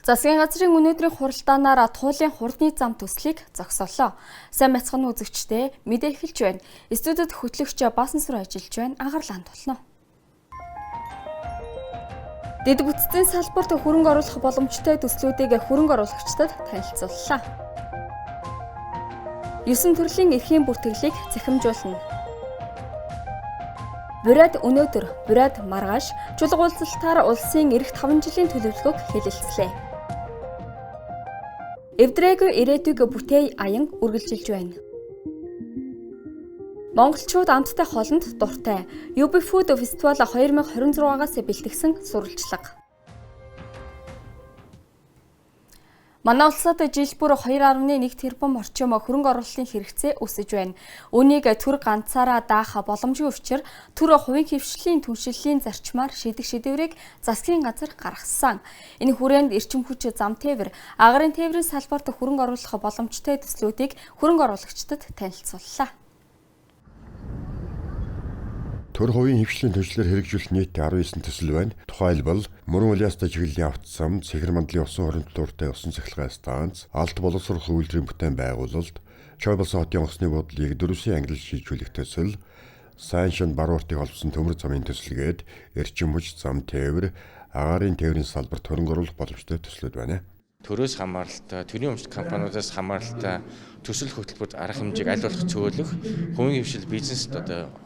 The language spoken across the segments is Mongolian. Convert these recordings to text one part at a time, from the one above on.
Засгийн газрын өнөөдрийн хуралдаанаар туулын хурдны зам төслийг зогсоолоо. Сайн мэцхан үзэгчтэй мэдээ эхэлж байна. Студид хөтлөгч Баасан Сүр ажиллаж байна. Анхаарал хандуулна. Дэд бүтцийн салбарт хөрөнгө оруулах боломжтой төслүүдийг хөрөнгө оруулагчдад танилцууллаа. 9 төрлийн эрхийн бүртгэлийг захимжуулна. Бурайд өнөөдөр Бурайд маргааш чуулга уулзалтаар улсын эх 5 жилийн төлөвлөгөөг хэлэлцлээ. Эвдрээгүй ирээдүйг бүтэey аян үргэлжилж байна. Монголчууд амттай хоолнд дуртай. UB Food Festival 2026-аас бэлтгэсэн сурвалжлага. Манай улсад жил бүр 2.1 тэрбум орчим хөрөнгө оруулалтын хэрэгцээ өсөж байна. Үүнийг төр ганцаараа даах боломжгүй учраас төр хувийн хөвшлийн түншлэлийн зарчмаар шийдэх шийдвэрийг засгийн газар гаргасан. Энэ хүрээнд эрчим хүч зам тээвэр, агарын тээврийн салбарт хөрөнгө оруулах боломжтой төслүүдийг хөрөнгө оруулагчдад танилцууллаа. Төр хувийн хөвшлийн түншлэлээр хэрэгжүүлэх нийтдээ 19 төсөл байна. Тухайлбал мөрөн улаастай чиглэлийн авто зам, цэгэр мандлын усан хоригдол дуртай усан цахилгаан станц, алт боловсрох үйлдвэрийн бүтээн байгуулалт, Чойболсон хотын усны буудлыг дөрвсөн ангилж шийдвэрлэх төсөл, сайн шин барууртыг олбсон төмөр замын төсөлгээд эрчим хүч зам тээвэр, агарын тээврийн салбарт хөрөнгө оруулах боломжтой төслүүд байна. Төрөөс хамааралтай, төрийн өмчт компаниудаас хамааралтай төсөл хөтөлбөрт арга хэмжээг аль болох цөөлөх, хувийн хвшил бизнест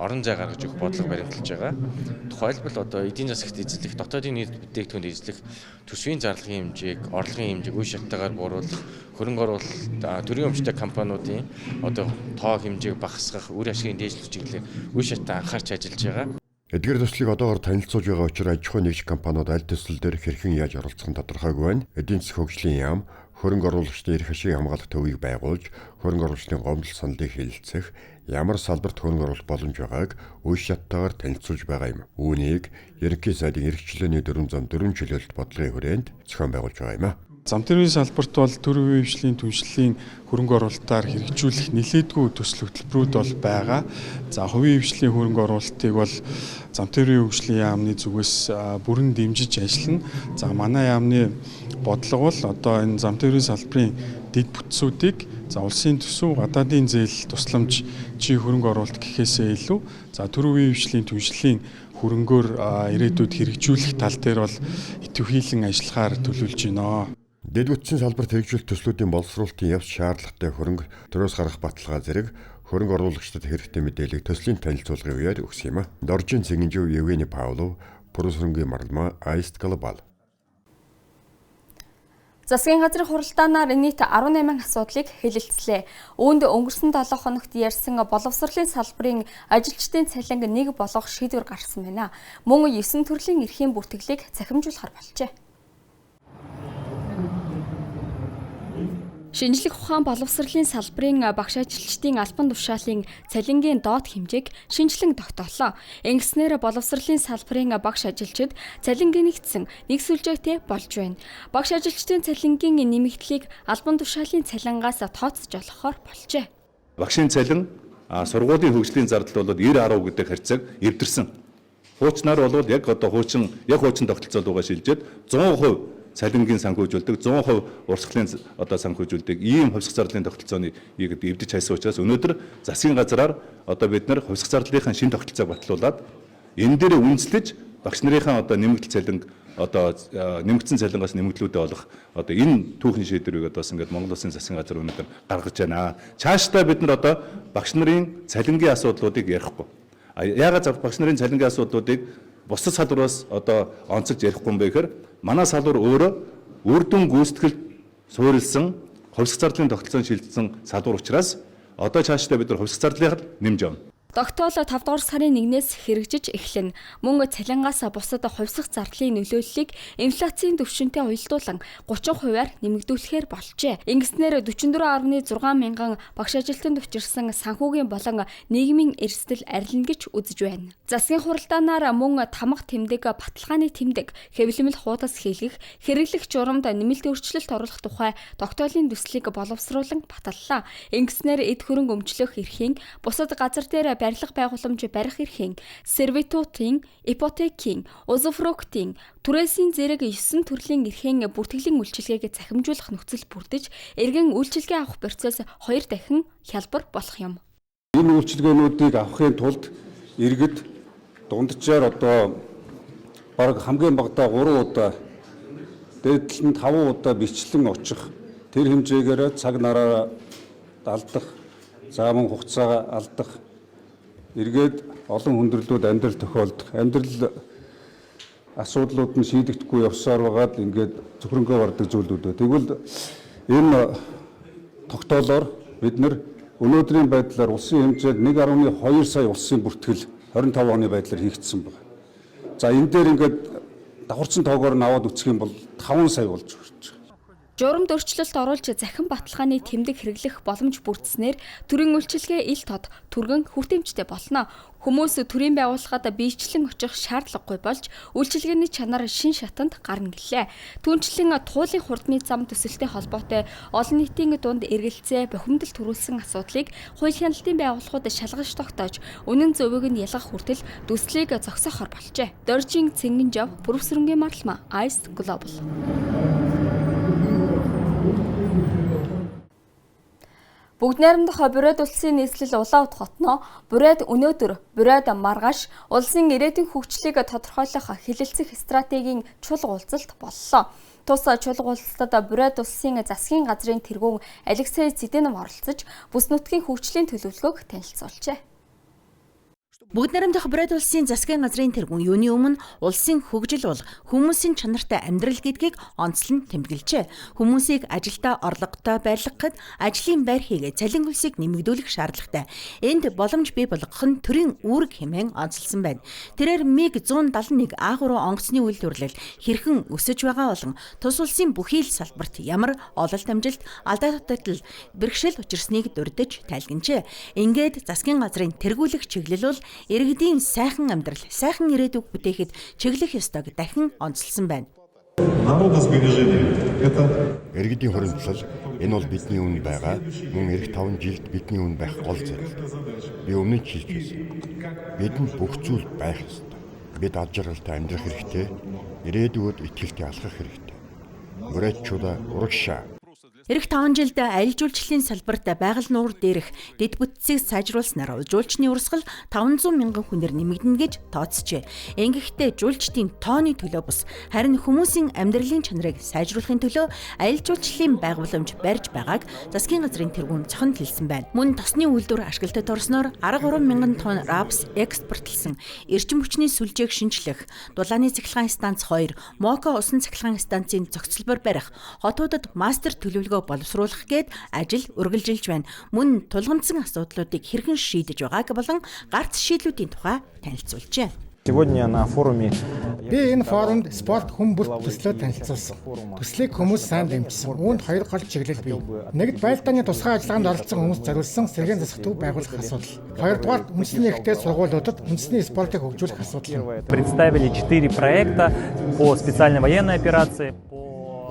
орон зай гаргаж өгөх бодлого баримталж байгаа. Тухайлбал эдийн засагт эзлэх, дотоодын нийт бүтээгдэхүүнд эзлэх төсвийн зарлагын хэмжээг, орлогын хэмжээг үе шаттайгаар бууруулах, хөрөнгө оруулалт, төрийн өмчтэй компаниудын тоо хэмжээг багасгах, үр ашигын дээшлэх чиглэлээр үе шаттай анхаарч ажиллаж байгаа. Эдгээр төслийг одоогоор танилцуулж байгаа учраас аж ахуй нэгж компаниуд аль төсөл дээр хэрхэн яаж оролцох нь тодорхойгүй байна. Эдийн засгийн хөгжлийн яам, хөрөнгө оруулагчдын эрх ашиг хамгаалах төвийг байгуулж, хөрөнгө оруулагчдын гомдол саналыг хэлэлцэх, ямар салбарт хөрөнгө оруулах боломж байгааг үе шаттайгаар танилцуулж байгаа юм. Үүнийг ерөнхий сайдын эрх чөлөөний 404 чөлөөлөлт бодлогын хүрээнд зохион байгуулж байгаа юм. Зам тээврийн салбарт бол төр хувийн хвшлийн түншлэлийн хөрөнгө оруулалтаар хэрэгжүүлэх нэлээдгүй төсөл хөтөлбөрүүд бол байгаа. За хувийн хвшлийн хөрөнгө оруулалтыг бол зам тээврийн хөгжлийн яамны зүгээс бүрэн дэмжиж ажиллана. За манай яамны бодлого бол энэ зам тээврийн салбарын дэд бүтцүүдийг улсын төсөв, гадаадын зээл тусламж хөрөнгө оруулалт гэхээсээ илүү төр хувийн хвшлийн түншлэлийн хөрөнгөөр ирээдүйд хэрэгжүүлэх тал дээр бол идэвхжүүлэн ажиллахаар төлөвлөж байна. Дэд бүтцийн салбарт хэрэгжүүлэх төслүүдийн боловсруулалтын явц шаардлагатай хөрөнгө төрөөс гарах баталгаа зэрэг хөрөнгө оруулагчдад хэрэгтэй мэдээлэл төслийн танилцуулгын үеэр өгсөн юм. Доржин Цэнгэнжив, Евгений Павлов, Пүрүсрэнгийн Марлма, Аист Глобал. Засгийн газрын хуралдаанаар нийт 18 асуудлыг хэлэлцлээ. Үүнд өнгөрсөн 7 хоногт ярьсан боловсролын салбарын ажилчдын цалинг нэг болгох шийдвэр гарсан байна. Мөн 9 төрлийн эрхийн бүртгэлийг захимжуулахар болжээ. Шинжлэх ухаан боловсролын салбарын багш ажилчдын албан тушаалын цалингийн доод хэмжээг шинжлэн тогтоолоо. Ингэснээр боловсролын салбарын багш ажилчид цалингийн нэгдсэн нэг сүлжээтэй болж байна. Багш ажилчдын цалингийн нэмэгдлийг албан тушаалын цалингаас тооцож олгохоор болжээ. Багшийн цалин сургуулийн хөгжлийн зардал бол 90-10 гэдэг харьцааг эвдэрсэн. Хуучнаар бол яг хуучин тогтолцоолуугаа шилжээд 100% цалингийн санхүүжүүлдэг, 100% урсгалын санхүүжүүлдэг ийм хувьсах зардлын тогтолцооны эвдэж хайсан учраас өнөөдөр засгийн газраар бид нар хувьсах зардлынхаа шинэ тогтолцоог батлуулаад энэ дээр үндэслэж багш нарынхаа нэмэгдэл цалин нэмэгдсэн цалингаас нэмэгдлүүдээ олох энэ түүхийн шийдвэрийг Монгол Улсын засгийн газар өнөөдөр гаргаж байна. Цаашдаа бид нар багш нарын цалингийн асуудлуудыг ярихгүй. Яагаад багш нарын цалингийн асуудлуудыг бусад салбараас онцолж ярихгүй юм бэ гэхээр манай салбар өөрөө үр дүн гүйцэтгэлд суурилсан хувьсах зардлын тогтолцоонд шилжсэн салбар учраас цаашдаа бид нар хувьсах зардлыг нэмж авна. Тогтоол 5 дугаар сарын 1-ээс хэрэгжиж эхэлнэ. Мөн цалингаас бусад хувьсах зардлын нөлөөллийг инфляцийн түвшинтэй уялдуулан 30%-аар нэмэгдүүлэхээр болжээ. Ингэснээр 44.6 мянган багш ажилтнанд учирсан санхүүгийн болон нийгмийн эрсдэл арилна гэж үзэж байна. Засгийн хуралдаанаар мөн тамга тэмдэг, баталгааны тэмдэг, хэвлэмэл хуудас хийлгэх, хэрэглэх журамд нэмэлт өөрчлөлт оруулах тухай тогтоолын төслийг боловсруулан баталлаа. Ингэснээр эд хөрөнгө өмчлөх эрхийн бусад газар дээр барилга байгууламж барих эрхийн, сервитутын, ипотекийн, узуфруктын, түрээсийн зэрэг 9 төрлийн эрхийн бүртгэлийн үйлчилгээг захимжуулах нөхцөл бүрдэж, эргэн үйлчилгээ авах процесс 2 дахин хялбар болох юм. Энэ үйлчилгээнүүдийг авахын тулд иргэд дунджаар бараг хамгийн багадаа 3 удаа дээдлэн 5 удаа бичлэн очих тэр хэмжээгээр цаг нараа алдах, зааман хугацаагаа алдах, эргээд олон хүндрэлүүд амьдрал тохиолдох, амьдрал асуудлууд нь шийдэгдэхгүй явсаар байгаад ингээд зөвхөнгөө бардаг зүйлүүд. Тэгвэл энэ тогтоолоор бид нар өнөөдрийн байдлаар улсын хэмжээнд 1.2 сая улсын бүртгэл 25 оны байдлаар хийгдсэн байна. За энэ дээр ингээд давхарцсан тоогоор нь аваад үсэх юм бол 5 сая болж байна. Журамд өөрчлөлт оруулж захин баталгааны тэмдэг хэрэглэх боломж бүрдснээр төрийн үйлчилгээ ил тод түргэн хүртээмжтэй болно. Хүмүүс төрийн байгууллагад биечлэн очих шаардлагагүй болж үйлчилгээний чанар шин шатанд гарна гэлээ. Түүнчлэн туулын хурдны зам төсөлтэй холбоотой олон нийтийн дунд эргэлзээ бухимдал төрүүлсэн асуудлыг хууль хяналтын байгууллагууд шалгаж тогтоож, үнэн зөвийг нь ялгах хүртэл дүслийг зогсоохоор болжээ. Доржин Цэнгэнжав, Бүрвсрэнгийн марлма, Ice Global. Бүгд найрамдах Бурайд улсын нийслэл Улаанбаатар хотноо Бурайд өнөөдөр Бурайд маргааш улсын ирээдүйн хөгжлийг тодорхойлох хэлэлцэх стратегийн чулга уулзалт боллоо. Тус чулга уулзалтад Бурайд улсын засгийн газрын тэргүүн Алексей Зиденов оролцож бүс нутгийн хөгжлийн төлөвлөгөөг танилцуулжээ. Бүгд найрамдах Бурайд улсын засгийн газрын тэргүүн юуны өмнө улсын хөгжил бол хүмүүсийн чанартай амьдрал гэдгийг онцлон тэмдэглэжээ. Хүмүүсийг ажилдаа орлоготой байлгахад ажлын байр хийгээ цалин хөлсийг нэмэгдүүлэх шаардлагатай. Энд боломж бий болгох нь төрийн үүрэг хэмээн онцлсан байна. Тэрээр МиГ-171 А3 онгоцны үйлдвэрлэл хэрхэн өсөж байгаа болон тус улсын бүхий л салбарт ямар ололт амжилт, алдаа дутагдал, бэрхшээл учирсныг дурдж тайлгнажээ. Ингээд засгийн газрын тэргүүлэх чиглэл бол иргэдийн сайхан амьдрал, сайхан ирээдүг бүтээхэд чиглэх ёстойг дахин онцлсан байна. Иргэдийн хуримтлал энэ бол бидний үн байгаа. Мөн эх 5 жилд бидний үн байх гол зорилт. Би өмнө нь хэлж байсан. Бидэнд бүх зүйл байх ёстой. Бид ад жаргалтай амьдрах хэрэгтэй. Ирээдүйд итгэлтэй алхах хэрэгтэй. Бурайчуудаа урагшаа. Эх 5 жилд аялал жуулчлалын салбарт байгаль нуур дээрх дэд бүтцийг сайжруулснаар жуулчны урсгал 500 мянган хүнээр нэмэгдэнэ гэж тооцжээ. Ингэхдээ жуулчдын тооны төлөө бус харин хүмүүсийн амьдралын чанарыг сайжруулахын төлөө аялал жуулчлалын байгууламж барьж байгааг засгийн газрын тэргүүн цохон хэлсэн байна. Мөн тосны үйлдвэр ашиглалтад орсноор 13 мянган тонн рапс экспортлсон, эрчим хүчний сүлжээг шинжлэх, дулааны цахилгаан станц 2, Моко усан цахилгаан станцын зохицолбор барих, хотуудад мастер төлөвлөгөө боловсруулах гээд ажил үргэлжилж байна. Мөн тулгамдсан асуудлуудыг хэрхэн шийдэж байгааг болон гарц шийдлүүдийн тухай танилцуулжээ. Сегодня на форуме би энэ форумд спорт хүн бүрт төслөө танилцуулсан. Төслийг хүмүүс сайн дэмжсэн. Үүнд 2 гол чиглэл бий. Нэгд байлдааны тусгай ажиллагаанд оролцсон хүмүүс зориулсан сэргээн засах төв байгуулах асуудал. Хоёрдугаар үндэсний ихтэй сургуулиудад үндэсний спортыг хөгжүүлэх асуудал. Представили 4 проекта по специальной военной операции.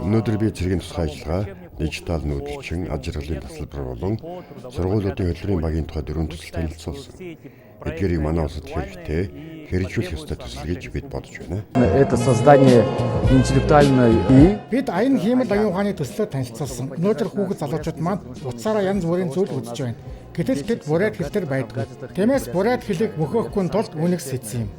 Өнөөдөр би цэргийн тусгай ажиллагаа, дижитал нүүдэлчин, ад жаргалын тасалбар болон сургуулиудын хөтөлбөрийн багийн тухай 4 төсөл танилцуулсан. Эдгээрийг манай улсад хэрэгтэй, хэрэгжүүлэх ёстой төсөл гэж бид бодож байна. Это создание интеллектуальной бид аян хиймэл оюун ухааны төслөө танилцуулсан. Өнөөдөр хүүхэд залуучууд маань утсаараа янз бүрийн зүйл үзэж байна. Гэтэл тэд бурайд хэлтэр байдгүй. Тиймээс бурайд хэлийг мөхөхгүй тулд үнэг сэтсэн юм.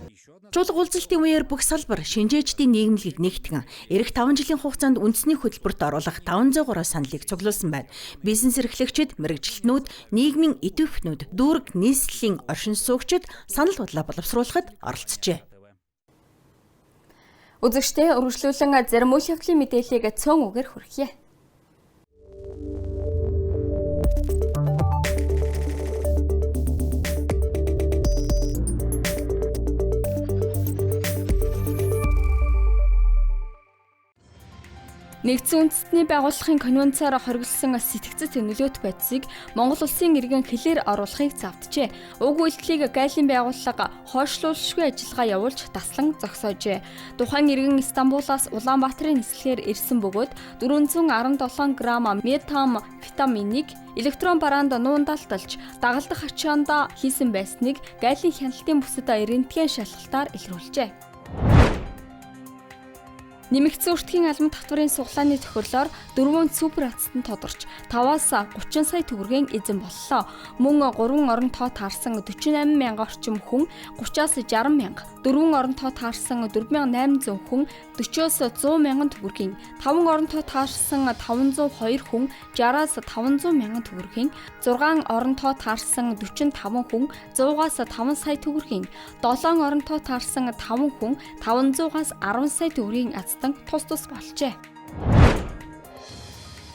Чуулга уулзалтын үеэр бүх салбар шинжээчдийн нийгэмлэгийг нэгтгэн эх 5 жилийн хугацаанд үндэсний хөтөлбөрт оруулах 503 саналыг цуглуулсан байна. Бизнес эрхлэгчид, мэргэжилтнүүд, нийгмийн идэвхтнүүд, дүүрэг нийслэлийн оршин суугчид санал бодлоо боловсруулахад оролцжээ. Үзэгчдээ үргэлжлүүлэн зарим үйл явдлын мэдээллийг цөөн үгээр хүргье. Нэгдсэн үндэстний байгууллагын конвенцаар хоригдсан сэтгцэд нөлөөт байдлыг Монгол улсын иргэн хэлээр оруулахыг завджээ. Уг үйлдэлийг гайлын байгууллага хойшлуулшгүй ажиллагаа явуулж таслан зогсоожээ. Тухайн иргэн Стамбулаас Улаанбаатарын нислэгээр ирсэн бөгөөд 417 грамм метамфетамин амфетаминыг электрон бараанд нуундалталж дагалдах ачаанд хийсэн байсныг гайлын хяналтын бүсэд рентген шалгалтаар илрүүлжээ. Нэмэгдсэн өртгийн албан татварын суглааны тохиоллоор 4 супер ацтан тодорч 5-аас 30 сая төгрөгийн эзэн боллоо. Мөн 3 орон тоо таарсан 48 мянга орчим хүн 30-аас 60 мянга, 4 орон тоо таарсан 4800 хүн 40-оос 100 мянган төгрөгийн, 5 орон тоо таарсан 502 хүн 60-аас 500 мянган төгрөгийн, 6 орон тоо таарсан 45 хүн 100-аас 5 сая төгрөгийн, 7 орон тоо таарсан 5 хүн 500-аас 10 сая төгрөгийн тус болжээ.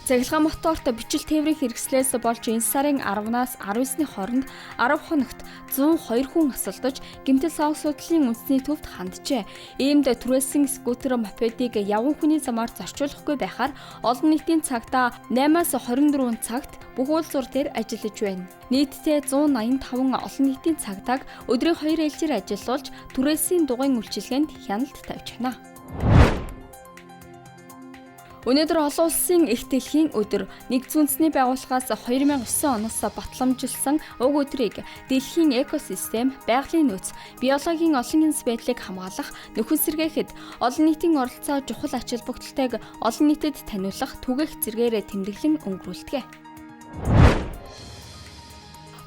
Цахилгаан моторт бичил тээврийн хэрэгслээс болж энэ сарын 10-наас 19-ны хооронд 10 хоногт 102 хүн асалдаж гэмтэл савг судлалын үндэсний төвд ханджээ. Иймд түрээсэн скутер мопедыг явган хүний замаар зорчуулахгүй байхаар олон нийтийн цагтаа 8-аас 24 цагт бүх улс орн дээр ажиллаж байна. Нийтдээ 185 олон нийтийн цагдааг өдрийн 2 ээлжээр ажиллуулж түрээсийн дугуйн үйлчилгээнд хяналт тавьж байна. Өнөөдөр олон улсын эрх дэлхийн өдөр. Нэгдсэн үндэсний байгууллагаас 2009 оноос батламжилсан уг өдрийг дэлхийн экосистем, байгалийн нөөц, биологийн олон янз байдлыг хамгаалах, нөхөн сэргээхэд олон нийтийн оролцоо чухал ач холбогдолтойг олон нийтэд таниулах түгээх зэргээр тэмдэглэн өнгөрүүлдэг.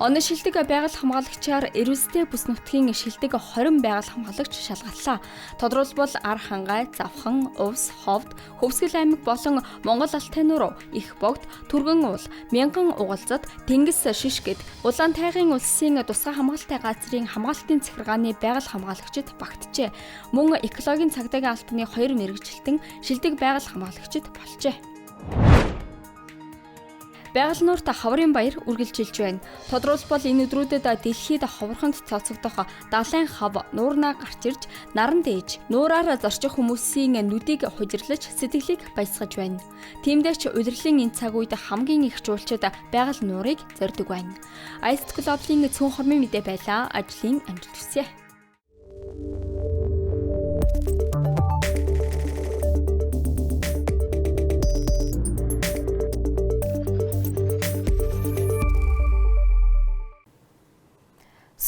Оны шилдэг байгаль хамгаалагчаар Эрүүстэй бүс нутгийн шилдэг 20 байгаль хамгаалагч шалгарлаа. Тодорхойлбол Ар хангай, Завхан, Увс, Ховд, Хөвсгөл аймаг болон Монгол Алтай нуруу, Их богд, Түргэн уул, Мянган угалзад, Тэнгис шишгэд Улаан тайгын улсын тусгай хамгаалалтын газрын хамгаалтын захиргааны байгаль хамгаалагчид багтжээ. Мөн экологийн цагдаагийн албаны 2 мэргэжилтэн шилдэг байгаль хамгаалагчид болжээ. Байгаль нуурт хаврын баяр үргэлжилж байна. Тодорхойлбол энэ өдрүүдэд дэлхийд ховрохонд цооцогдох далайн хав нуурнаа гарч ирж, наран дээж, нуураар зорчих хүмүүсийн нүдийг хужирлаж, сэтгэлийг баясгаж байна. Тиймдээ ч удирлын энэ цаг үед хамгийн их жуулчид байгаль нуурыг зорьдог байна. Ice Club-ийн цөөн хормын мэдээ байлаа. Ажлын амжилт хүсье.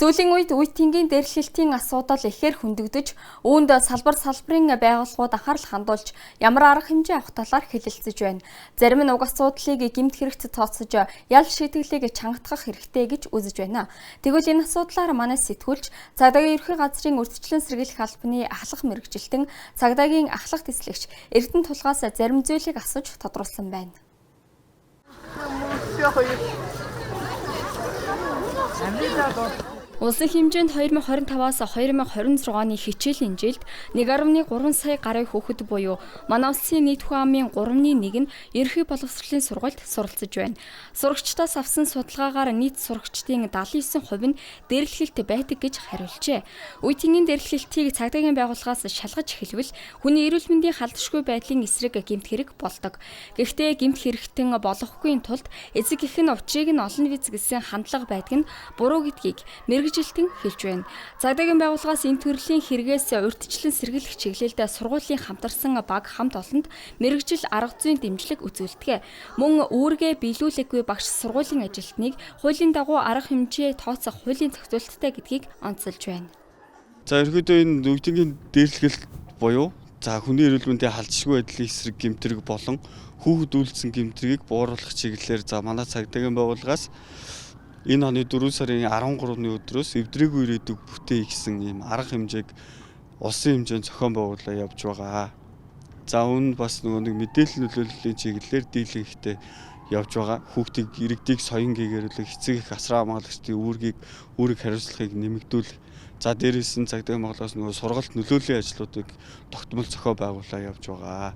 Сүүлийн үед үеийнгийн дээрлэлтийн асуудал ихээр хөндөгдөж, үүнд салбарын байгууллагууд анхаарал хандуулж, ямар арга хэмжээ авах талаар хэлэлцэж байна. Зарим нь уг асуудлыг гэмт хэрэгт тооцож, ял шийтгэлийг чангатгах хэрэгтэй гэж үзэж байна. Тэгвэл энэ асуудлаар манай сэтгүүлч цагдаагийн ерхий газрын урьдчилан сэргийлэх албаны ахлах мэргэжилтэн цагдаагийн ахлах тэслэгч Эрдэнэ тулгаас зарим зүйлийг асууж тодруулсан байна. Улсын хэмжээнд 2025-аас 2026 оны хичээлийн жилд 1.3 сая гаруй хүүхэд буюу манай улсын нийт хүн амын 3/1 нь ерхий боловсролын сургуульд суралцж байна. Сурагчдаас авсан судалгаагаар нийт сурагчдын 79% нь дээрлэлт байдаг гэж хариулжээ. Үеийнгийн дээрлэлтийг цагдаагийн байгууллагаас шалгаж эхэлвэл хүний эрүүл мэндийн халдшгүй байдлын эсрэг гэмт хэрэг болдог. Гэхдээ гэмт хэрэгтэн болохгүй тулд эцэг эх нь учрыг нь олон виз гэсэн хандлага байдаг нь буруу гэдгийг мэргэжилтэн хэлж байна. Цагдаагийн байгууллагаас энэ төрлийн хэрэгээс урьдчилан сэргийлэх чиглэлд сургуулийн хамтарсан баг хамт олонд мэргэжил арга зүйн дэмжлэг үзүүлдэг. Мөн үүргээ биелүүлээгүй багш сургуулийн ажилтныг хуулийн дагуу арга хэмжээ тооцох хуулийн зохицуулттай гэдгийг онцолж байна. За ерөөдөө энэ үеийнгийн дээрлэлт буюу хүний эрүүл мэндийн халдшгүй байдлын эсрэг гэмтрэг болон хүүхэд үйлдсэн гэмтрийг бууруулах чиглэлээр манай цагдаагийн байгууллагаас энэ оны 4 сарын 13-ны өдрөөс эвдрээгүй ирээдүг бүтээн гэсэн ийм арга хэмжээг улсын хэмжээнд зохион байгуулалт явж байгаа. За үүнд бас нэг мэдээлэл нөлөөллийн чиглэлээр дийлэнхтэй явж байгаа. Хүүхдийг иргэдийг соён гээгэрүүлэх, эцэг их асраа хамгаалагчдын үүрэг хариуцлагыг нэмэгдүүлэх. За дээрээс нь цагдаагийн байгууллагаас сургалт нөлөөллийн ажлуудыг тогтмол зохион байгуулалт явж байгаа.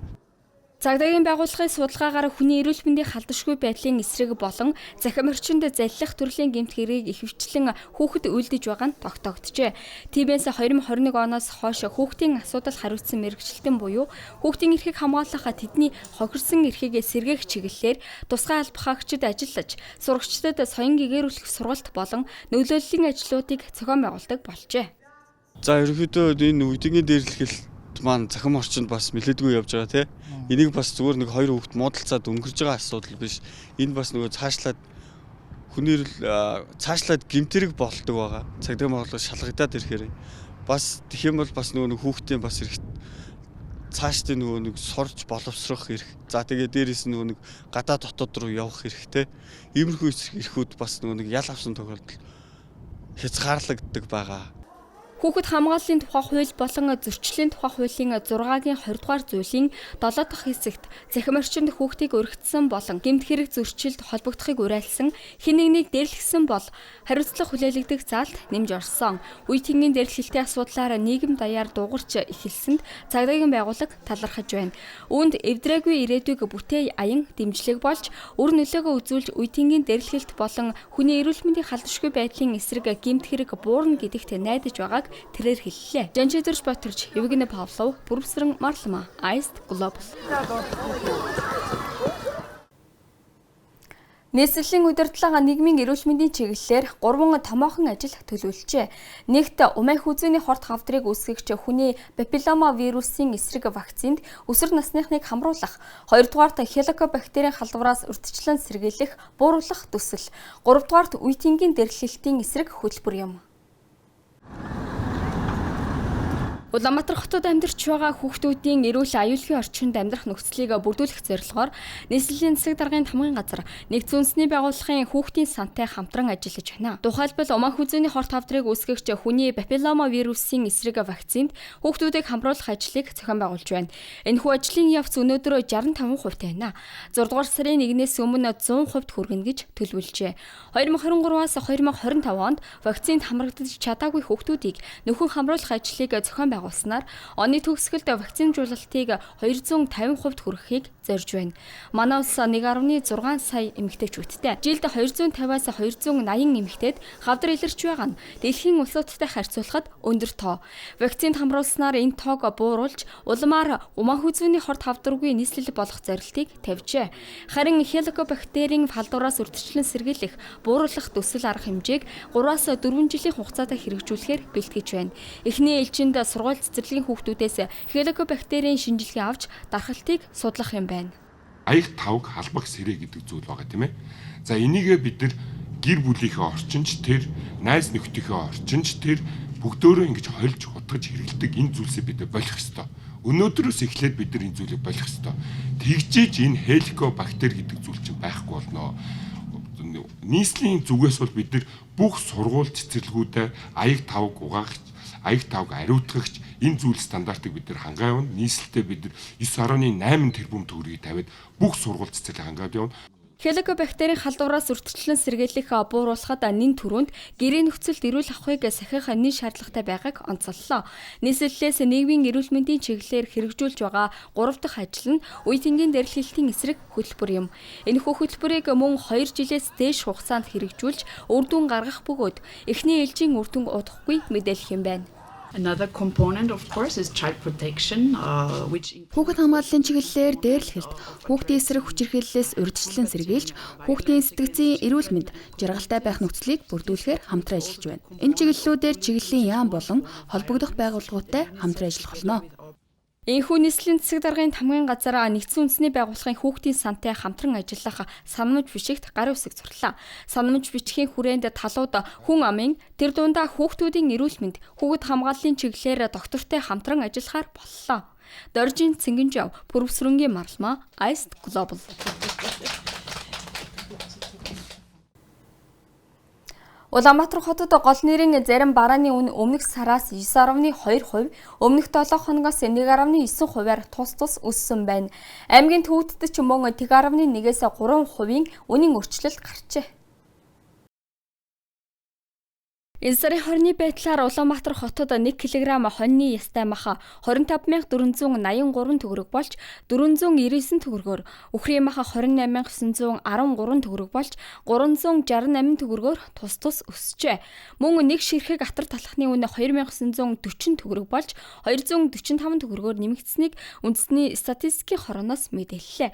Цагдаагийн байгууллагын судалгаагаар хүний эрүүл мэндийн халдшгүй байдлын эсрэг болон захим орчинд заллах төрлийн гэмт хэргийг ихэвчлэн хүүхэд үйлдэж байгаа нь тогтогджээ. Тиймээс 2021 оноос хойш хүүхдийн асуудал хариуцсан мэргэжилтэн буюу хүүхдийн эрхийг хамгаалах тэдний хохирсон эрхийг сэргээх чиглэлээр тусгай албахаагчид ажиллаж, сурагчдад соён гэгэрүүлэх сургалт болон нөлөөллийн ажлуудыг зохион байгуулдаг болжээ. За ерөнхийдөө энэ үеийнгийн дээрлэлт маань захим орчинд бас нэлээдгүй явж байгаа тийм. энийг бас зүгээр нэг хоёр хүүхэд муудалцаад өнгөрж байгаа асуудал биш. Энэ бас нөгөө цаашлаад хүнээр цаашлаад гэмтэрэг болдог байгаа. Цагдаа моглоо шалгагдаад ирэхээр бас тэгэх юм бол бас нөгөө хүүхдийн бас эрх цаашдын нөгөө нэг сорж боловсрох эрх. За тэгээ дээрээс нөгөө нэг гадаа дотоод руу явах хэрэгтэй. Иймэрхүү эрхүүд бас нөгөө нэг ял авсан тохиолдолд хязгаарлагддаг байгаа. Хүүхэд хамгааллын тухай хууль болон зөрчлийн тухай хуулийн 6-гийн 20 дугаар зүйлийн 7 дахь хэсэгт цахим орчинд хүүхдийг өргөдсөн болон гэмт хэрэг зөрчилд холбогдохыг уриалсан хэн нэгнийг дээрлэхсэн бол хариуцлага хүлээлгдэг заалт нэмж орсон. Үе тэнгийн дээрлэлтийн асуудлаар нийгэм даяар дуугарч эхэлсэнд цагдаагийн байгууллага талархаж байна. Үүнд эвдрээгүй ирээдүйг бүтээн аян дэмжлэг болж үр нөлөөгөө үзүүлж үе тэнгийн дээрлэлт болон хүний эрүүл мэндийн халдваршгүй байдлын эсрэг гэмт хэрэг буурна гэдэгт найдаж байгааг тэрээр хэллээ. Жанжидэрч Батөрч, Евгений Павлов, Бүрвсрэн Марлама, Iced Global. Нийслэлийн удирдлага нийгмийн эрүүл мэндийн чиглэлээр 3 томоохон ажил төлөвлөжээ. Нэгт умайх үзүүний хорт хавдрыг үүсгэгч хүний папиллома вирусын эсрэг вакцинд өсвөр насныхныг хамруулах, хоёрдугаарт хеликобактерийн халдвараас урьдчилан сэргийлэх, бууруулах төсөл, гуравдугаарт үе тэнгийн дээрлэлтийн эсрэг хөтөлбөр юм. Улаанбаатар хотод амьдарч байгаа хүүхдүүдийн эрүүл аюулгүй орчинд амьдрах нөхцөлийг бүрдүүлэх зорилгоор нийслэлийн засаг даргын тамгын газар нэгдсэн үндэсний байгууллагын хүүхдийн сантай хамтран ажиллаж байна. Тухайлбал умайх үзүүний хорт хавдрыг үүсгэгч хүний папиллома вирусын эсрэг вакцинд хүүхдүүдийг хамруулах ажлыг зохион байгуулж байна. Энэхүү ажлын явц өнөөдөр 65% байна. 6 дугаар сарын 1-ээс өмнө 100% хүргэнэ гэж төлөвлөжээ. 2023-аас 2025 онд вакцинд хамрагдаж чадаагүй хүүхдүүдийг нөхөн хамруулах ажлыг зохион байгуулснаар оны төгсгөлд вакцинжуулалтыг 250% хүргэхийг зорж байна. Манай улс 1.6 сая эмэгтэйчүүдтэй жилд 250-аас 280 эмэгтэйд хавдар илэрч байгаа нь дэлхийн улсуудтай харьцуулахад өндөр тоо. Вакцинд хамруулснаар энэ тоог бууруулж улмаар умайх үзүүний хорт хавдаргүй нийслэл болох зорилтыг тавьжээ. Харин хеликобактерийн халдвараас урьдчилан сэргийлэх, бууруулах төсөл арга хэмжээг 3-аас 4 жилийн хугацаанд хэрэгжүүлэхээр бэлтгэж байна. Эхний ээлжинд сургууль цэцэрлэгийн хүүхдүүдээс хеликобактерийн шинжилгээ авч дархалтыг судлах юм байна. Аяг тавг халбах сэрэ гэдэг зүйл байгаа тийм ээ. За энийгээ бид нар гэр бүлийнхээ орчинч тэр найз нөхдийнхээ орчинч тэр бүгдөө ингэж хольж хутгаж хэрэглэдэг энэ зүйлсээ бид болох ёстой. Өнөөдрөөс эхлээд бид нар энэ зүйлийг болох ёстой. Тэгжээж энэ хеликобактер гэдэг зүйл чинь байхгүй болно. Нийслэлийн зүгээс бол бид нар бүх сургууль цэцэрлэгүүдэд аяг тавг угаахч, аяг тавг ариутгагч энэ зүйл стандартыг бид нар хангаа явна. Нийслэлдээ бид нар 9.8 тэрбум төгрөгийг тавиад бүх сургууль цэцэрлэг хангаад явна. Хеликобактерийн халдвараас урьдчилан сэргийлэх бууруулахад нэн түрүүнд гэрээ нөхцөлд эрүүл авахыг сахих нэн шаардлагатай байгааг онцоллоо. Нийслэлээс нийгмийн эрүүл мэндийн чиглэлээр хэрэгжүүлж байгаа 3 дахь ажил нь үе тэнгийн дээрлэлтийн эсрэг хөтөлбөр юм. Энэхүү хөтөлбөрийг мөн 2 жилээс дээш хугацаанд хэрэгжүүлж үр дүн гаргах бөгөөд эхний ээлжийн үр дүн удахгүй мэдээлэх юм байна. Another component of course is child protection which Хүүхэд хамгааллын чиглэлээр дээрлэхэлд хүүхдийн эсрэг хүчирхийллээс урьдчилан сэргийлж хүүхдийн сэтгцийн эрүүл мэнд жаргалтай байх нөхцөлийг бүрдүүлэхээр хамтран ажиллаж байна. Энэ чиглэлүүдээр чиглэлийн яам болон холбогдох байгууллагуудтай хамтран ажиллах болно. Энэхүү нийслэлийн засаг даргын тамгын газар нэгдсэн үндэсний байгууллагын хүүхдийн сантай хамтран ажиллах санамж бичигт гар үсэг зурлаа. Санамж бичгийн хүрээнд талууд хүн амын тэр дундаа хүүхдүүдийн эрүүл мэнд, хүүхэд хамгааллын чиглэлээр доктортой хамтран ажиллахаар боллоо. Доржин Цэнгэнжав, Бүрвсрэнгийн Марлама, Iced Global. Улаанбаатар хотод гол нэрийн зарим барааны үн өмнөх сараас 9.2%, өмнөх 7 хоногоос 1.9%-аар тус өссөн байна. Аймгийн төвөдд ч мөн 1.1-ээс 3% үнийн өөрчлөлт гарчээ. Энэ сарын 20-ны байдлаар Улаанбаатар хотод 1 кг хоньны ястай мах 25483 төгрөг болж 499 төгрөгөөр, үхрийн мах 28913 төгрөг болж 368 төгрөгөөр тус өсжээ. Мөн нэг ширхэг атар талхны үн 2940 төгрөг болж 245 төгрөгөөр нэмэгдсэнийг үндэсний статистикийн хорооноос мэдээллээ.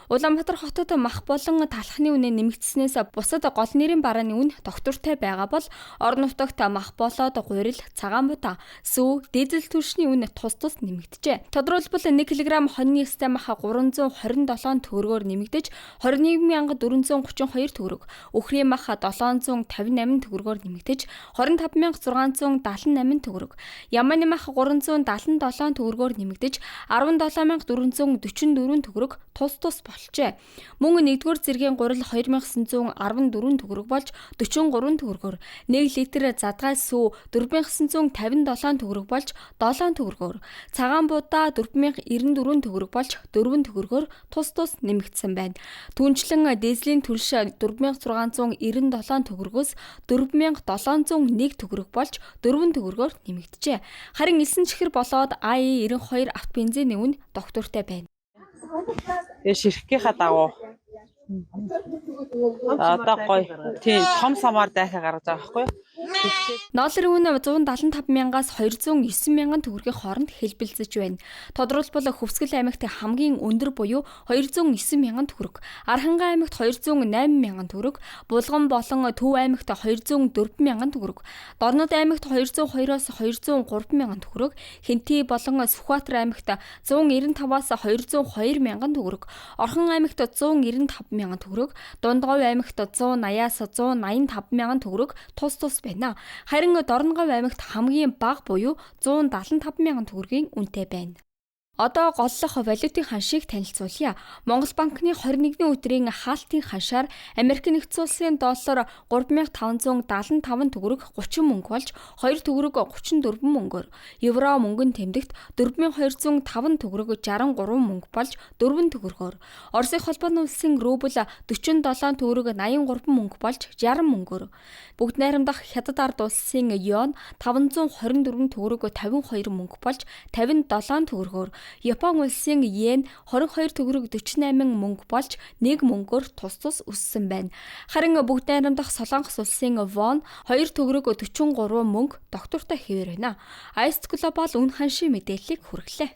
Улаанбаатар хотод мах болон талхны үнэ нэмэгдснээс бусад гол нэрийн барааны үн доктортой байгаа бол орон нутагт мах болоод гурил, цагаан бута, сүү, дизель түлшний үн тус нэмэгдэжээ. Тодорхойлбол 1 кг хоньны эстэй мах 327 төгрөгөөр нэмэгдэж 21432 төгрөг, үхрийн мах 758 төгрөгөөр нэмэгдэж 25678 төгрөг, ямааны мах 377 төгрөгөөр нэмэгдэж 17444 төгрөг тус болжээ. Мөн 1-р зэргийн гурил 2914 төгрөг болж 43 төгрөгөөр, 1 литр задгай сүү 4957 төгрөг болж 7 төгрөгөөр, цагаан будаа 4094 төгрөг болж 4 төгрөгөөр тус нэмэгдсэн байна. Түүнчлэн дизелийн түлш 4697 төгрөгөөс 4701 төгрөг болж 4 төгрөгөөр нэмэгдэжээ. Харин 9 чихэр болоод IE92 автобензиний үн доктортой байна. Ширхгийнхаа дагуу одоо гоё тийм том самаар дахиад гаргаж байгаа байхгүй юу? Ноолрын үн 175,000-аас 209,000 төгрөгийн хооронд хэлбэлзэж байна. Тодорхойлбол Хөвсгөл аймагт хамгийн өндөр буюу 209,000 төгрөг, Архангай аймагт 208,000 төгрөг, Булган болон Төв аймагт 204,000 төгрөг, Дорнод аймагт 202-оос 203,000 төгрөг, Хэнти болон Сүхбаатар аймагт 195-аас 202,000 төгрөг, Орхон аймагт 195,000 төгрөг, Дундгов аймагт 180-аас 185,000 төгрөг тус байна. Харин Дорногов аймагт хамгийн бага буюу 175,000 төгрөгийн үнэтэй байна. Одоо голлох валютын ханшийг танилцуулъя. Монгол банкны 21-ний өдрийн хаалтын ханшаар Америк нэгдсэн улсын доллар 3575 төгрөг 30 мөнгө болж 2 төгрөг 34 мөнгөөр, евро мөнгөнд тэмдэгт 4205 төгрөг 63 мөнгө болж 4 төгрөгөөр, Оросын холбооны улсын рубль 47 төгрөг 83 мөнгө болж 60 мөнгөөр, бүгд найрамдах Хятад ард улсын йен 524 төгрөг 52 мөнгө болж 57 төгрөгөөр, Япон улсын йен 22 төгрөг 48 мөнгө болж 1 мөнгөөр тус өссөн байна. Харин бүгд найрамдах Солонгос улсын вон 2 төгрөг 43 мөнгө доктортой хэвээр байна. Ice Global үн ханшийн мэдээллийг хүргэлээ.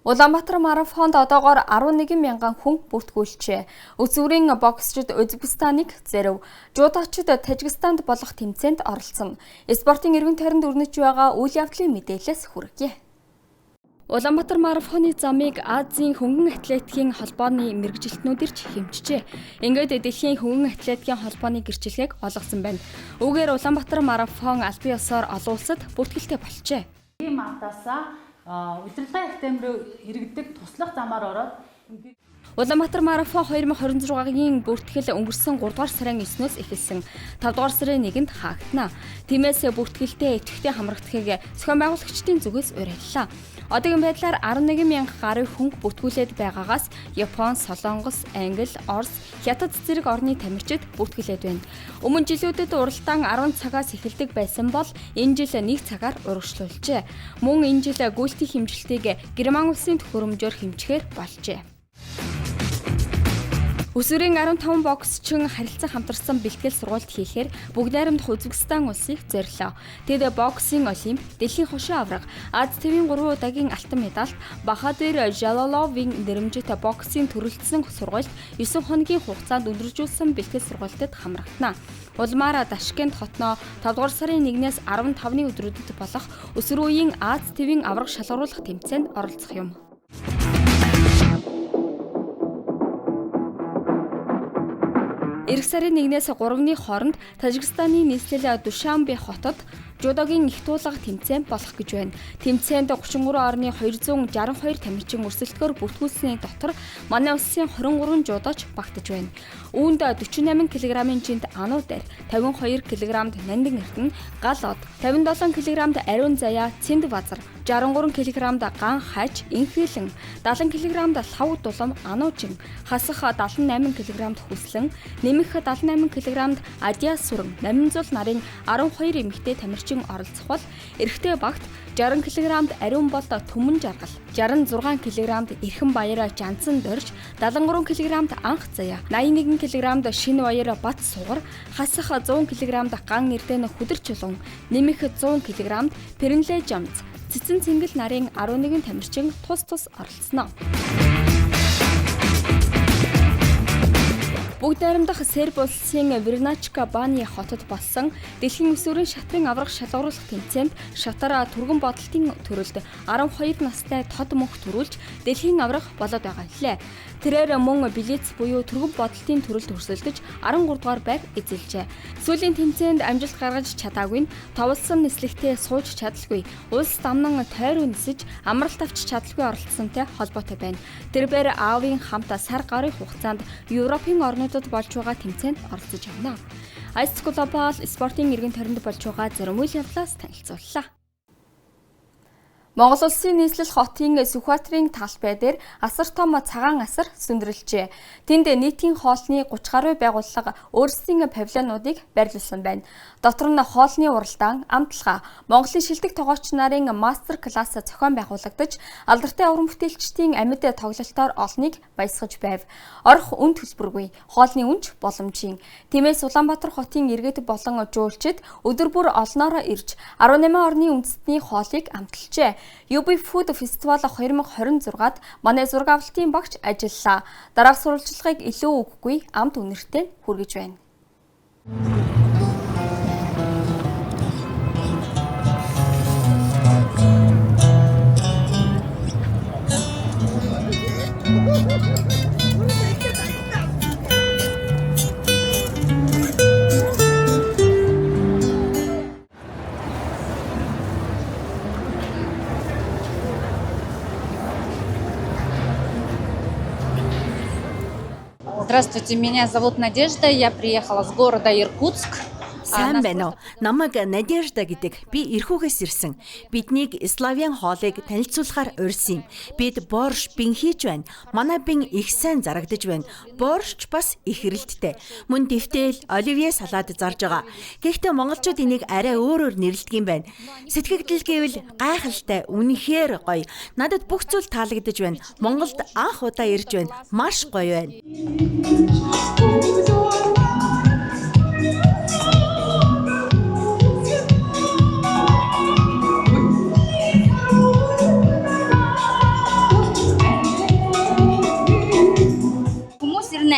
Улаанбаатар марафонд одоогоор 11,000 хүн бүртгүүлжээ. Үзүүрийн боксчид Узбекистаныг зэрв, жудочид Тажикстанд болох тэмцээнд оролцсон. Спортын эргэн тойронд өрнөж байгаа үйл явдлын мэдээлэлээс хүргэе. Улаанбаатар марафоны замыг Азийн хөнгөн атлетикийн холбооны мэргэжилтнүүдэрч хэмжижээ. Ингээд дэлхийн хөнгөн атлетикийн холбооны гэрчлэгийг олгосон байна. Үүгээр Улаанбаатар марафон албан ёсоор олон улсад бүртгэлтэй болжээ. Ийм маатаасаа удирдлагын актемрээр иргэдэг туслах замаар ороод Улаанбаатар марафон 2026-гийн бүртгэл өнгөрсөн 3 дугаар сарын 9-ноос эхэлсэн. 5 дугаар сарын 1-нд хаагдана. Тиймээс бүртгэлтэй идэвхтэй хамрагдахыг зохион байгуулагчдын зүгээс уриаллаа. Одоогийн байдлаар 11,000 гаруй хүн бүртгүүлээд байгаагаас Япон, Солонгос, Англи, Орос, Хятад зэрэг орны тамирчид бүртгэлээд байна. Өмнө жилүүдэд уралдаан 10 цагаас эхэлдэг байсан бол энэ жил 1 цагаар урагшлуулжээ. Мөн энэ жил гүйлтийн хэмжилтийг Герман улсын төхөөрөмжөөр хэмжихээр болжээ. Өсвөрийн 15 боксчин харилцан хамтарсан бэлтгэл сургалт хийхээр бүгд найрамдах Узбекистан улсыг зорилоо. Тэд боксing олимп, дэлхийн хошин аварга, Аз ТV-ийн 3 удаагийн алтан медальт Бахадыр Жалаловын нэрэмжит боксing төрөлдсөн сургалт 9 хоногийн хугацаанд өндөрлжүүлсэн бэлтгэл сургалтад хамрагдана. Улмаар Ташкент хотноо 5 дугаар сарын 1-ээс 15-ны өдрүүдэд болох өсвөр үеийн Аз ТV-ийн аварга шалгаруулах тэмцээнд оролцох юм. Ирэх сарын 1-ээс 3-ны хооронд Тажикстаны нийслэл Душанбе хотод жудогийн их туулга тэмцээн болох гэж байна. Тэмцээнд 33 орны 262 тамирчин өрсөлдөхөөр бүртгүүлсэний дотор манай улсын 23 жудооч багтаж байна. Үүнд 48 кг-ийн жинт ануу дээр, 52 кг-д нандин эрдэнэ, гал од, 57 кг-д ариун заяа цэнд базар, 63 кг-д ган хаж, инхэлэн, 70 кг-д лав дулам ануучин, хасах 78 кг-д хүслэн, нэмэх 78 кг-д адиас сүрэн, 800 нарын 12 эмэгтэй тамирчин оролцох бол эрэгтэй багт 60 кг-д ариун болд түмэн жаргал, 66 кг-д эрхэн баяр жанцан дорж, 73 кг-д анх заяа, 81 кг-д шинэ баяр бат сугар, хасах 100 кг-д ган эрдэнэ хүдэр чулуун, нэмэх 100 кг-д перенлэ жамц, цэцэн цэнгэл нарын 11 тамирчин тус оролцсноо. Бүгд найрамдах Серб улсын Верначка Бани хотод болсон дэлхийн өсвөрийн шатрын аврах шалгаруулах тэмцээнд шатар түргэн бодолтын төрөлд 12 настай тод мөнх төрүүлж дэлхийн аврах болоод байгаа хэлээ. Тэрээр мөн Билец буюу түргэн бодолтын төрөлд өрсөлдөж 13 дугаар байг эзэлжээ. Сүүлийн тэмцээнд амжилт гаргаж чадаагүй нь товлсон нислэгтээ сууж чадалгүй, улс дамнан тойроо нисэж амралт авч чадалгүй оролцсонтой холбоотой байна. Тэрээр аавын хамт сар гарын хугацаанд Европын орнуудад болж байгаа тэмцээнд оролцож байна. Ice Global спортын иргэн тойронд болж байгаа зарим үйл явдлаас танилцууллаа. Монгол улсын нийслэл хотын Сүхбаатарын талбай дээр асар том цагаан асар сүндэрлэжээ. Тэнд нийтийн хоолны 30 гаруй байгууллага өөрсдийн павильонуудыг байрлуулсан байна. Дотор нь хоолны уралдаан, амталгаа, Монголын шилдэг тогооч нарын мастер класс зохион байгуулагдаж, алдартай уран бүтээлчдийн амьд тоглолтоор олныг баясгаж байв. Орох үн төлбөргүй, хоолны үнж боломжийн. Тиймээс Улаанбаатар хотын иргэд болон жуулчид өдөр бүр олноор ирж 18 орны үндэстний хоолыг амталжээ. UB Food Festival 2026-д манай зураг авалтын багш ажиллаа. Дараах сурвалжлагыг илүү өгөхгүй амт үнэртэй хүргэж байна. Здравствуйте, меня зовут Надежда, я приехала с города Иркутск. Сайн байна уу? Намайг Надежда гэдэг. Би Ирхүүгээс ирсэн. Биднийг славян хоолыг танилцуулахаар урьсан юм. Бид борщ бин хийж байна. Манай бин их сайн зарагдаж байна. Борщ бас их хэрэлттэй. Мөн дэвтэл, оливье салаад зарж байгаа. Гэхдээ монголчууд энийг арай өөрөөр нэрлэдэг юм байна. Сэтгэгдэл гэвэл гайхалтай, үнэхээр гоё. Надад бүх зүйл таалагдаж байна. Монголд анх удаа ирж байна. Маш гоё байна.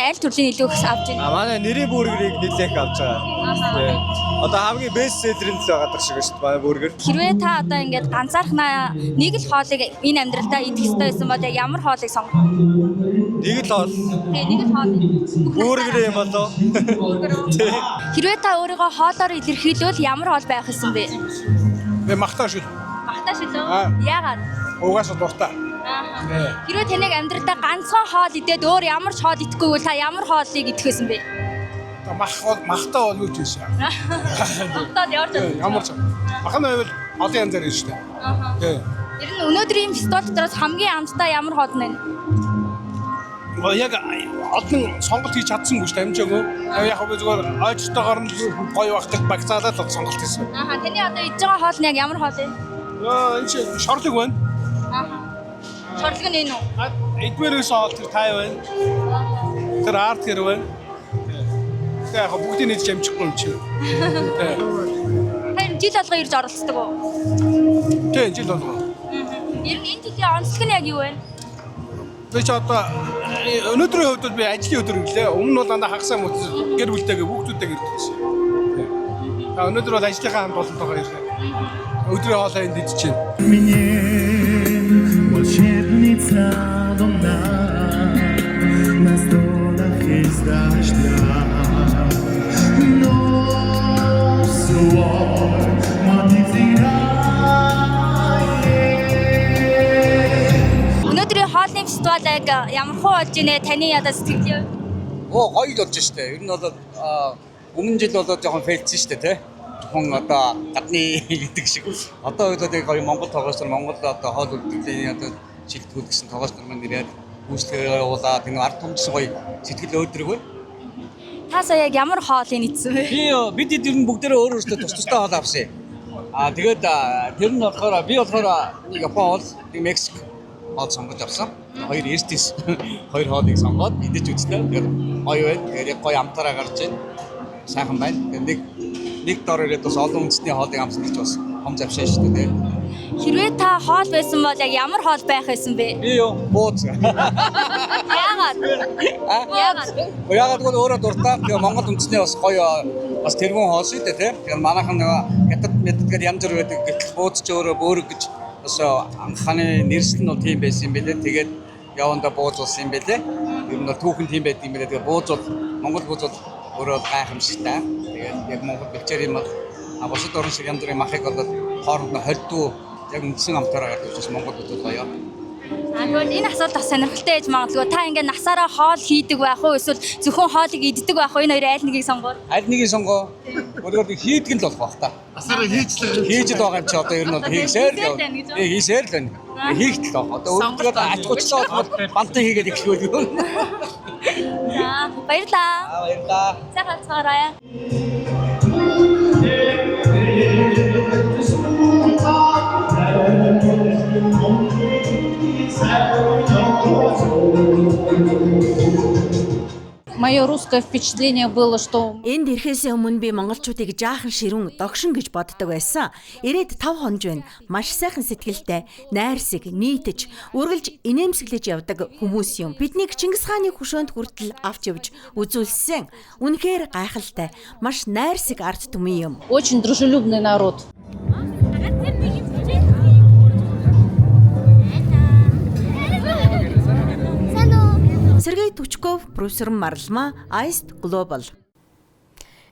Аль төрлийн илүү их авч байна? Манай нэрийн бүргэрийг нэлээх авч байгаа. Тэ. Одоо хамгийн бест селлерэн л байгаа шиг шүү дээ манай бүргэр. Хэрвээ та одоо ингээд ганцаархнаа нэг л хоолыг энэ амьдралдаа идэх ёстой байсан бол ямар хоолыг сонгох? Нэг л хоол. Тэ, нэг л хоол. Бүргэр юм болоо. Тэ. Хэрвээ та өөрийгөө хоолоор илэрхийлвэл ямар хоол байх юм бэ? Би махтаа шил. Махтаа шил үү? Яагаад? Угаасаа дуртай. Хэрвээ таныг амьдралдаа ганцхан хоол идээд өөр ямар ч хоол идэхгүй бол та ямар хоолыг идэх байсан бэ? Махтаа бол юу ч юм. Махтаа ямар ч ямар ч. Махна байвал олон янзаар юм шүү дээ. Ер нь өнөөдрийн фестивал дотроос хамгийн амттай ямар хоол нь вэ? Яг олон сонголт хийж чадсангүй шүү дээ амжаагүй. Яг би зүгээр ойчтойгоор нь гоё багтаг багцаалаад л сонголт хийсэн. Таны одоо идж байгаа хоол нь яг ямар хоол вэ? Энэ чинь шорлог байна. Шорлог нь энэ үү? Эдмэрээс хоол тэр тай байна. Тэр арт гэр байна. Яг бүгдийг нэг жимчихгүй юм чи. Тэр жил алга ирж оролцдог уу? Тийм жил алга. Ер нь энэ жилийн онцлог нь яг юу вэ? Би ч одоо өнөөдрийн хувьд би ажлын өдөр гэлээ. Өмнө нь бол дандаа хагасаа мөц гэр бүлтэйгээ хүүхдүүдтэйгээ ирдэг гэсэн. Өнөөдөр бол ажлынхаа хамт олонтойгоо ирлээ. Өдрийн хоолоо энд идэж байна. Волшебница луна на столах из дождя, но свой Өнөөдрийн хоолны фестивал яг ямар хөө болж байна? Таны ядаа сэтгэл юу? Гоё л болж штэ. Ер нь бол өмнө жил болоод жоохон фейлцсэн штэ тий. Хүн одоо гадны гэдэг шиг. Одоо үед яг гоё Монгол тоглогч нар Монгол одоо хоол үйлдвэрлэлийн одоо шилдэгүүд гэсэн тоглогч нар маань нэрээд үйлчлэгээ явуулаад энэ ард түмжсэн гоё сэтгэл өөдрөг. Та сая яг ямар хоолыг идсэн бэ? Бид ер нь бүгдээрээ өөр өөртөө тус тустай хоол авсан. Тэгээд тэр нь болохоор би болохоор нэг Япон хоол, нэг Мексик хоол сонгож авсан. Хоёр эртис хоёр хоолыг сонгоод идэж үзлээ. Тэгээд гоё байна. Тэгээд яг гоё амтараа гарч байна. Сайхан байна. Тэгээд нэг дор ирээд бас олон үндэсний хоолыг амсгаж бас хом завшаа шүү дээ. Хэрвээ та хоол байсан бол яг ямар хоол байх байсан бэ? Би юу? Бууз. Яагаад? Яагаад? Яагаад гэвэл өөрөө дуртай. Тэгээ Монгол үндэсний бас гоё бас тэргүүн хоол шүү дээ тий. Тэгэхээр манайхан хятад мэддгээр янз бүр байдаг. Гэтэл бууз ч өөрөө бөөрөг гэж бас анхны нэрсэл нь бол тийм байсан юм билээ. Тэгээд яванда бууз болсон юм билээ. Ер нь түүхэн тийм байдаг юм билээ. Тэгээ бууз бол Монгол бууз бол өөрөө гайхамшигтай. Тэгээд яг Монгол бэлчээр юм бол бусад орн шиг янз бүрийн махыг болоод хооронд нь холдуу яг үндсэн амтаараа гэдэг учраас Монгол бууз гоё. Тэгвэл энэ асуулт бас сонирхолтой байж магадгүй. Та ингээд насаараа хоол хийдэг байх уу эсвэл зөвхөн хоолыг иддэг байх уу? Энэ хоёрын аль нэгийг сонгоо? Аль нэгийг сонгоо? Өөрөөр хийдэг нь л болох бах та. Насаараа хийж л байгаа юм чи одоо ер нь бол хийсээр л байна. Хийсээр л байна. Хийхтэл баг. Одоо өөртөө ачгуучлаа бол бантан хийгээд эхлэв үү? За, баярлаа. Баярлаа. Сайхан цаарай. Мое русское впечатление было, что энд ирэхээс өмнө би монголчуудыг жаахан ширүүн догшин гэж боддог байсан. Ирээд 5 хоног байна. Маш сайхан сэтгэлтэй, найрсаг, нийтж, үргэлж инээмсэглэж явдаг хүмүүс юм. Биднийг Чингис хааны хөшөөнд хүртэл авч явж үзүүлсэн. Үнэхээр гайхалтай, маш найрсаг ард түмэн юм. очень дружелюбный народ. Сергей Тучков, продюсер Марлма, Iced Global.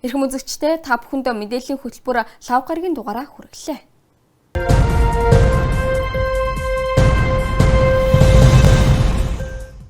Эрхэм үзэгчдээ та бүхэндээ мэдээллийн хөтөлбөр лав гарагийн дугаараа хүргэлээ.